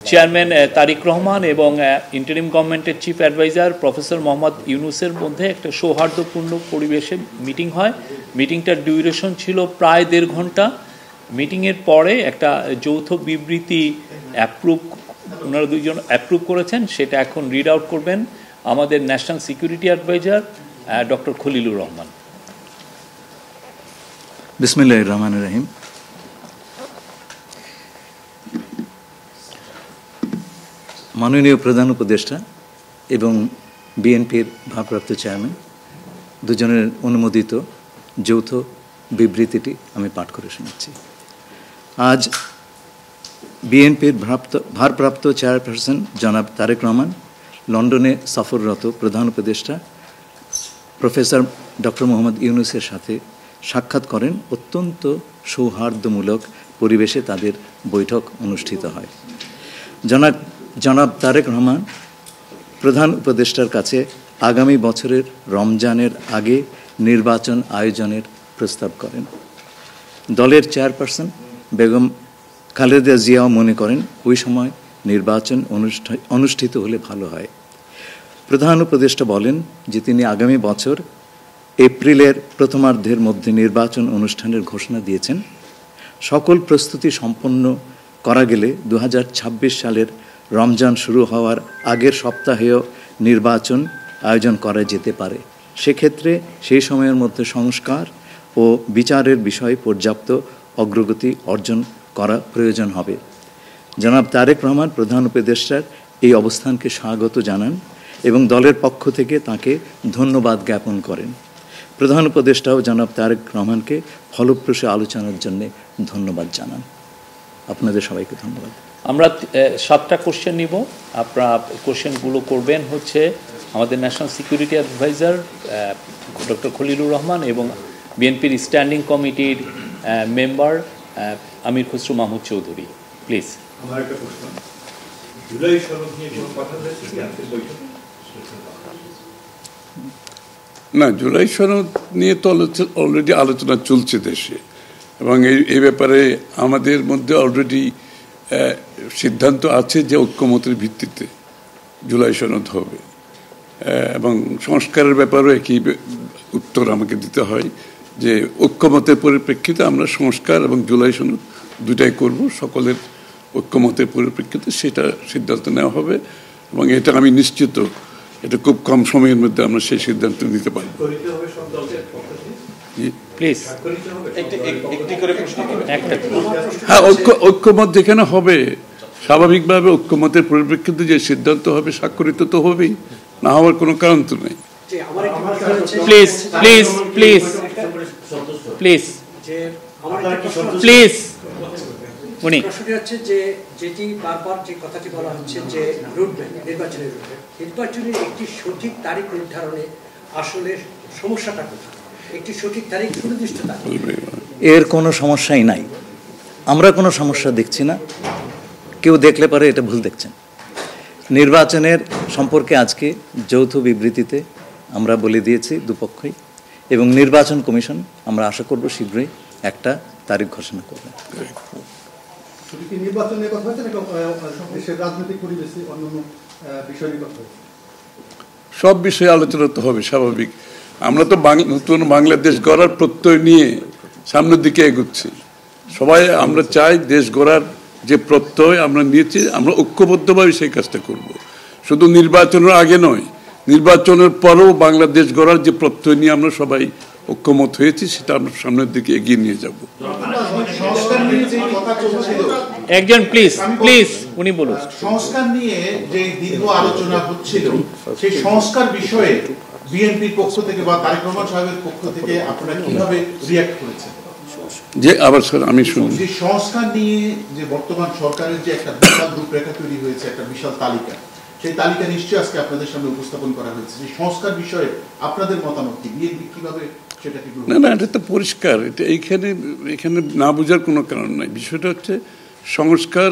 Chairman তারিক রহমান এবং interim গভর্নমেন্টের chief adviser professor Mohammad ইউনুসের মধ্যে একটা সৌহার্দ্যপূর্ণ পরিবেশে মিটিং হয়। মিটিংটার ডিউরেশন ছিল প্রায় 1.5 ঘন্টা। মিটিংয়ের পরে একটা যৌথ বিবৃতি ওনারা দুইজন অ্যাপ্রুভ করেছেন, সেটা এখন রিড আউট করবেন আমাদের national security adviser doctor Khalilur Rahman. বিসমিল্লাহির রহমানির রহিম। মাননীয় প্রধান উপদেষ্টা এবং বিএনপির ভারপ্রাপ্ত চেয়ারম্যান দুজনের অনুমোদিত যৌথ বিবৃতিটি আমি পাঠ করে শোনাচ্ছি। আজ বিএনপির ভারপ্রাপ্ত চেয়ারপারসন জনাব তারেক রহমান লন্ডনে সফররত প্রধান উপদেষ্টা প্রফেসর ডক্টর মোহাম্মদ ইউনুসের সাথে সাক্ষাৎ করেন। অত্যন্ত সৌহার্দ্যমূলক পরিবেশে তাদের বৈঠক অনুষ্ঠিত হয়। জনাব তারেক রহমান প্রধান উপদেষ্টার কাছে আগামী বছরের রমজানের আগে নির্বাচন আয়োজনের প্রস্তাব করেন। দলের চেয়ারপারসন বেগম খালেদা জিয়াও মনে করেন ওই সময় নির্বাচন অনুষ্ঠিত হলে ভালো হয়। প্রধান উপদেষ্টা বলেন যে তিনি আগামী বছর এপ্রিলের প্রথমার্ধের মধ্যে নির্বাচন অনুষ্ঠানের ঘোষণা দিয়েছেন। সকল প্রস্তুতি সম্পন্ন করা গেলে 2026 সালের রমজান শুরু হওয়ার আগের সপ্তাহেও নির্বাচন আয়োজন করা যেতে পারে। সেক্ষেত্রে সেই সময়ের মধ্যে সংস্কার ও বিচারের বিষয়ে পর্যাপ্ত অগ্রগতি অর্জন করা প্রয়োজন হবে। জনাব তারেক রহমান প্রধান উপদেষ্টার এই অবস্থানকে স্বাগত জানান এবং দলের পক্ষ থেকে তাকে ধন্যবাদ জ্ঞাপন করেন। প্রধান উপদেষ্টাও জনাব তারেক রহমানকে ফলপ্রসূ আলোচনার জন্য ধন্যবাদ জানান। আপনাদের সবাইকে ধন্যবাদ। আমরা 7টা কোশ্চেন নিব। আপনারা কোশ্চেনগুলো করবেন হচ্ছে আমাদের national security adviser doctor Khalilur Rahman এবং বিএনপির স্ট্যান্ডিং কমিটির মেম্বার আমির খসরু মাহমুদ চৌধুরী। প্লিজ। আমার একটা প্রশ্ন, জুলাই সনদ নিয়ে কোনো কথা হয়েছে কি আজকের বৈঠকে? না, জুলাই সনদ নিয়ে তো অলরেডি আলোচনা চলছে দেশে, এবং এই ব্যাপারে আমাদের মধ্যে অলরেডি সিদ্ধান্ত আছে যে ঐক্যমতের ভিত্তিতে জুলাই সনদ হবে, এবং সংস্কারের ব্যাপারেও একই উত্তর আমাকে দিতে হয় যে ঐক্যমতের পরিপ্রেক্ষিতে আমরা সংস্কার এবং জুলাই সনদ দুটাই করব। সকলের ঐক্যমতের পরিপ্রেক্ষিতে সেটা সিদ্ধান্ত নেওয়া হবে, এবং এটা আমি নিশ্চিত এটা খুব কম সময়ের মধ্যে আমরা সেই সিদ্ধান্ত নিতে পারব। হ্যাঁ, ঐক্যমত যেখানে হবে স্বাভাবিকভাবে ঐক্যমতের পরিপ্রেক্ষিতে যে সিদ্ধান্ত হবে স্বাক্ষরিত তো হবেই, না হওয়ার কোনো কারণ তো নেই। Please please please please please. উনি হচ্ছে যে যেটি বারবার যে কথাটি বলা হচ্ছে যে রুটম্যাপ নির্বাচনের একটি সঠিক তারিখ নির্ধারণে আসলে সমস্যাটা কোথায়? একটি সঠিক তারিখ সুনির্দিষ্ট তারিখ, এর কোনো সমস্যাই নাই। আমরা কোনো সমস্যা দেখছি না। কেউ দেখলে পারে এটা ভুল দেখছেন। নির্বাচনের সম্পর্কে আজকে যৌথ বিবৃতিতে আমরা বলে দিয়েছি দুপক্ষই, এবং নির্বাচন কমিশন আমরা আশা করব শীঘ্রই একটা তারিখ ঘোষণা করবে। সব বিষয়ে আলোচনা তো হবে স্বাভাবিক। আমরা তো নতুন বাংলাদেশ গড়ার প্রত্যয় নিয়ে সামনের দিকে এগোচ্ছি। সবাই আমরা চাই দেশ গড়ার যে প্রত্যয় আমরা নিয়েছি, আমরা ঐক্যবদ্ধভাবে সেই কাজটা করব। শুধু নির্বাচনের আগে নয়, নির্বাচনের পরেও বাংলাদেশ গড়ার যে প্রত্যয় নিয়ে আমরা সবাই ঐক্যমত হয়েছি, সেটা আমরা সামনের দিকে এগিয়ে নিয়ে যাব। একজন প্লিজ প্লিজ উনি বলুন। সংস্কার নিয়ে যে দীর্ঘ আলোচনা হচ্ছিল, সেই সংস্কার বিষয়ে বিএনপির পক্ষ থেকে বা তারেক রহমান সাহেবের পক্ষ থেকে আপনারা কিভাবে রিঅ্যাক্ট করেছেন? যে আবার স্যার আমি শুনি, যে সংস্কার নিয়ে যে বর্তমান সরকারের যে একটা বিশাল রূপরেখা তৈরি হয়েছে, একটা বিশাল তালিকা, সেই তালিকা নিশ্চয়ই আজকে আপনাদের সামনে উপস্থাপন করা হয়েছে। যে সংস্কার বিষয়ে আপনাদের মতামত কি? বিএনপি কিভাবে সেটাকে? না, এটা তো পরিষ্কার। এটা এখানে না বোঝার কোনো কারণ নাই। বিষয়টা হচ্ছে সংস্কার।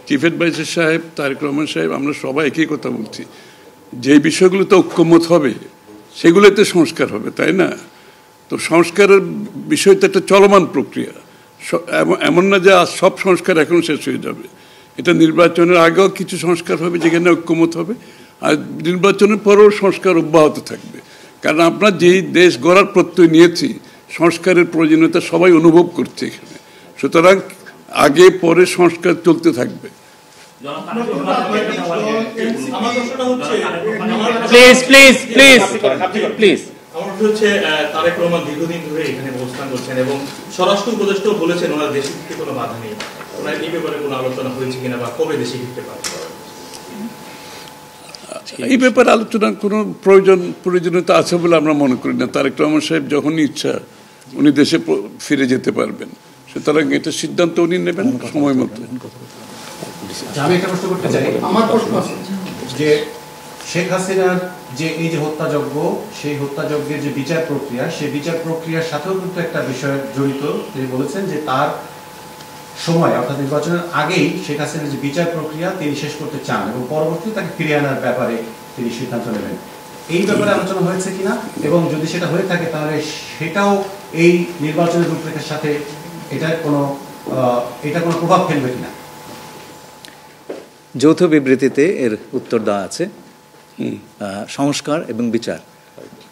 চিফ অ্যাডভাইজার সাহেব, তারেক রহমান সাহেব, আমরা সবাই একই কথা বলছি। যে বিষয়গুলোতে ঐক্যমত হবে সেগুলোতে সংস্কার হবে, তাই না? তো সংস্কারের বিষয়টা একটা চলমান প্রক্রিয়া। এমন না যে সব সংস্কার এখন শেষ হয়ে যাবে। এটা নির্বাচনের আগেও কিছু সংস্কার হবে যেখানে ঐক্যমত হবে, আর নির্বাচনের পরেও সংস্কার অব্যাহত থাকবে। কারণ আমরা যেই দেশ গড়ার প্রত্যয় নিয়েছি, সংস্কারের প্রয়োজনীয়তা সবাই অনুভব করছে এখানে, সুতরাং আগে পরে সংস্কার চলতে থাকবে। Please please please please. আমার হচ্ছে তারেক রহমান দীর্ঘদিন ধরে এখানে অবস্থান করছেন এবং স্বরাষ্ট্র উপদেষ্টাও বলেছেন ওনার দেশে ফিরতে কোনো বাধা নেই। ওনার এই ব্যাপারে কোনো আলোচনা হয়েছে কিনা বা কবে দেশে ফিরতে পারে? এই ব্যাপারে আলোচনার কোনো প্রয়োজনীয়তা আছে বলে আমরা মনে করি না। তারেক রহমান সাহেব যখনই ইচ্ছা উনি দেশে ফিরে যেতে পারবেন, সুতরাং এটা সিদ্ধান্ত উনি নেবেন সময় মতো। আমি একটা প্রশ্ন করতে চাই। আমার প্রশ্ন আছে যে শেখ হাসিনার যে এই যে হত্যাযজ্ঞ, সেই হত্যাযজ্ঞের যে বিচার প্রক্রিয়া, সেই বিচার প্রক্রিয়ার সাথেও কিন্তু একটা বিষয় জড়িত। তিনি বলেছেন যে তার সময় অর্থাৎ নির্বাচনের আগেই শেখ হাসিনার যে বিচার প্রক্রিয়া তিনি শেষ করতে চান এবং পরবর্তীতে তাকে ফিরিয়ে আনার ব্যাপারে তিনি সিদ্ধান্ত নেবেন। এই ব্যাপারে আলোচনা হয়েছে কিনা, এবং যদি সেটা হয়ে থাকে তাহলে সেটাও এই নির্বাচনের রূপরেখার সাথে এটা কোনো প্রভাব ফেলবে কিনা? যৌথ বিবৃতিতে এর উত্তর দেওয়া আছে। সংস্কার এবং বিচার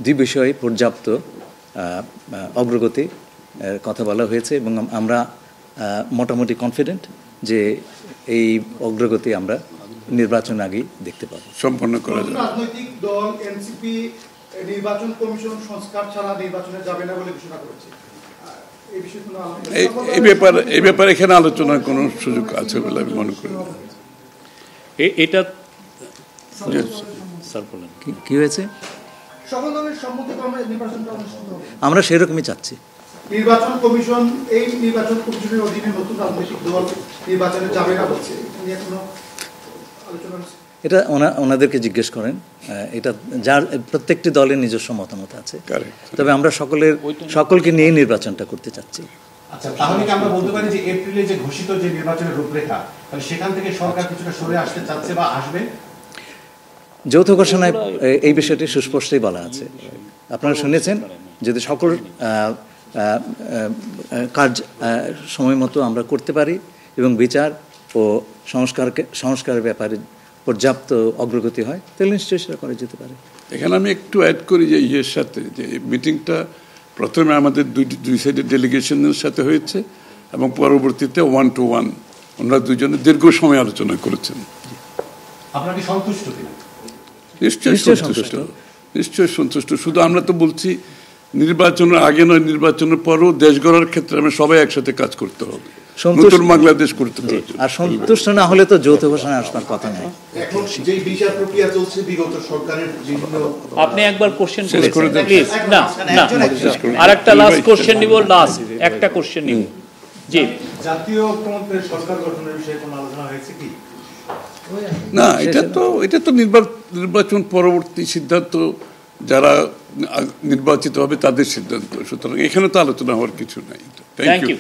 দুই বিষয়ে পর্যাপ্ত অগ্রগতি কথা বলা হয়েছে এবং আমরা মোটামুটি কনফিডেন্ট যে এই অগ্রগতি আমরা নির্বাচন আগেই দেখতে পাবো, সম্পন্ন করা যাবে। রাজনৈতিক দল এনসিপি নির্বাচন কমিশন সংস্কার ছাড়া নির্বাচনে যাবে না বলে ঘোষণা করেছে। এই ব্যাপারে এখানে আলোচনার কোনো সুযোগ আছে বলে আমি মনে করি না। এটা স্যার বলেন কি হয়েছে? সকল দলের সম্মতিক্রমে নির্বাচনটা অনুষ্ঠিত হবে, আমরা সেরকমই চাচ্ছি। নির্বাচন কমিশন এই নির্বাচন কমিশনের অধীনে নতুন রাজনৈতিক দল নির্বাচনে যাবে না বলছে, এখনো আলোচনা হচ্ছে। এটা ওনাদেরকে জিজ্ঞেস করেন। এটা যার প্রত্যেকটি দলের নিজস্ব মতামত আছে, তবে আমরা সকলকে নিয়ে নির্বাচনটা করতে চাচ্ছি। আচ্ছা, তাহলে কি আমরা বলতে পারি যে এপ্রিলে যে ঘোষিত যে নির্বাচনের রূপরেখা, তাহলে সেখান থেকে সরকার কিছুটা সরে আসতে চাচ্ছে বা আসবে? যৌথ ঘোষণায় এই বিষয়টি সুস্পষ্টই বলা আছে। আপনারা শুনেছেন, যদি সকল কাজ সময় মতো আমরা করতে পারি এবং বিচার ও সংস্কারের ব্যাপারে পর্যাপ্ত অগ্রগতি হয়, তাহলে নিশ্চয়ই সেটা করা যেতে পারে। এখানে আমি একটু অ্যাড করি যে ইয়ের সাথে, যে মিটিংটা প্রথমে আমাদের দুই সাইডের ডেলিগেশনের সাথে হয়েছে এবং পরবর্তীতে 1-to-1 ওনারা দুজনে দীর্ঘ সময় আলোচনা করেছেন। আপনারা কি সন্তুষ্ট কিনা? নিশ্চয়ই সন্তুষ্ট। শুধু আমরা তো বলছি নির্বাচনের আগে নয়, নির্বাচনের পরও দেশ গড়ার ক্ষেত্রে আমরা সবাই একসাথে কাজ করতে হবে, নতুন বাংলাদেশ করতে হবে। আর সন্তুষ্ট না হলে তো যৌথ ঘোষণা আসবার কথা নয়। এখন যে বিচার প্রক্রিয়া চলছে বিগত সরকারের বিভিন্ন, আপনি একবার কোশ্চেন করেছেন প্লিজ। না আরেকটা লাস্ট কোশ্চেন নিব, লাস্ট একটা কোশ্চেন নিব। জি, জাতীয় ঐক্যমত্যের সরকার গঠনের বিষয়ে কোনো আলোচনা হয়েছে কি? না, এটা তো নির্বাচন পরবর্তী সিদ্ধান্ত, যারা নির্বাচিত হবে তাদের সিদ্ধান্ত, সুতরাং এখানে তো আলোচনা হওয়ার কিছু নাই। Thank you.